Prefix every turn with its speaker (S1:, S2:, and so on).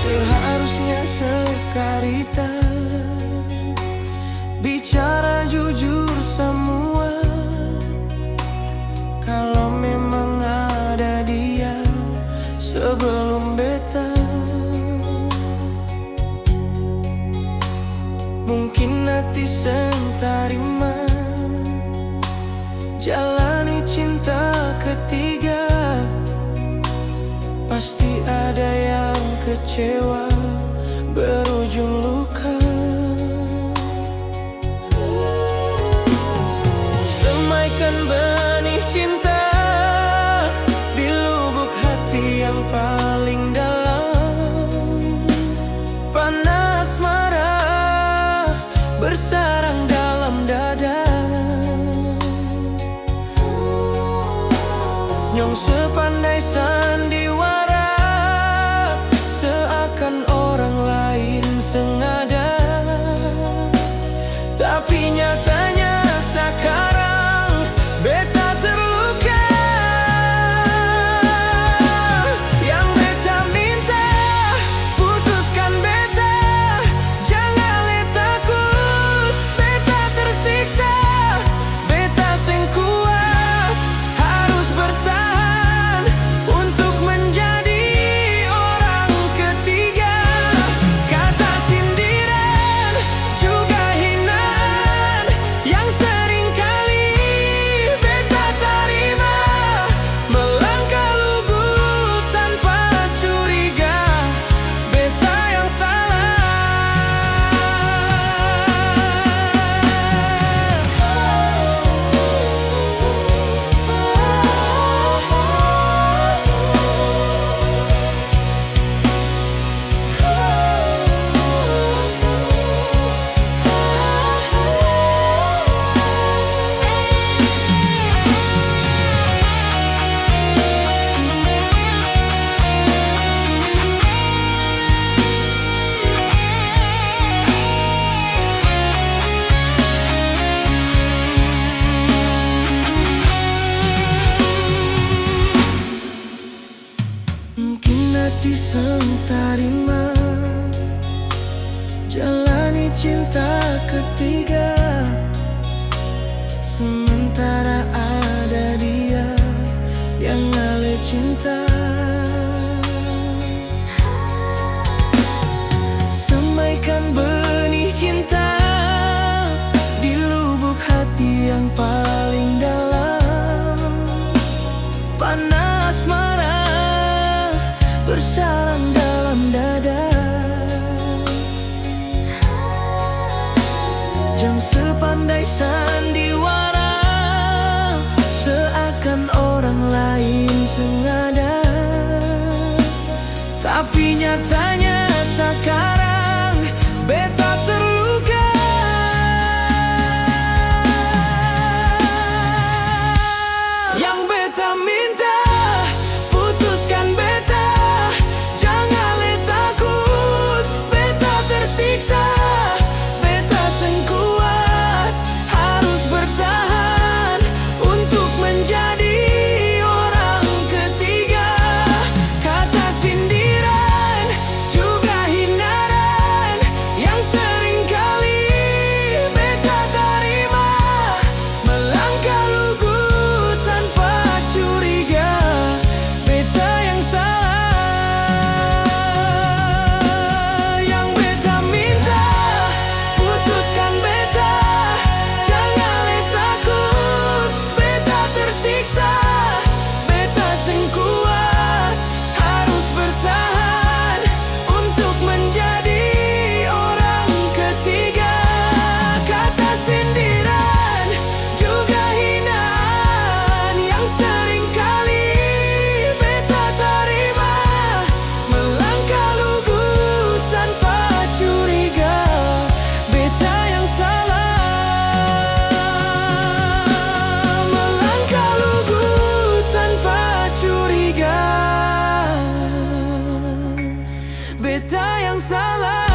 S1: Seharusnya sekarita bicara jujur semua. Kalau memang ada dia sebelum beta, mungkin hati sentarima jalani cinta ketiga. Pasti ada yang kecewa berujung luka. Semaikan benih cinta di lubuk hati yang paling dalam. Panas marah bersarang dalam dada. Nyong sepandai sandiwara, seakan orang lain sengaja. Tapi nyatanya sekarang beta terluka. Yang beta minta, putuskan beta, jangan le takut. Beta tersiksa, beta sing kuat, harus bertahan untuk menjadi orang ketiga. Kata sindiran juga hinaan yang sering kali beta terima. Melangkah lugu tanpa curiga, beta yang salah. Mungkin hati sentarima jalani cinta ketiga. Sementara ada dia yang ale cinta. Semaikan benih cinta di lubuk hati yang paling dalam. Panas marah bersarang dalam dada. Jangan sepandai sandiwara, seakan orang lain sengaja. Tapi nyatanya sekarang beta terluka. Yang beta minta, putuskan beta, jangan le takut. Beta tersiksa, beta sing kuat, harus bertahan untuk menjadi orang ketiga. Kata sindiran juga hinaan yang sering kali beta terima. Melangkah lugu tanpa curiga, beta yang salah. Yang beta minta, putuskan beta, jangan le takut. Beta tersiksa, beta sing kuat, harus bertahan untuk menjadi orang ketiga. Kata sindiran juga hinaan yang sering kali beta terima. Melangkah lugu tanpa curiga, beta yang salah. Melangkah lugu tanpa curiga, beta yang salah.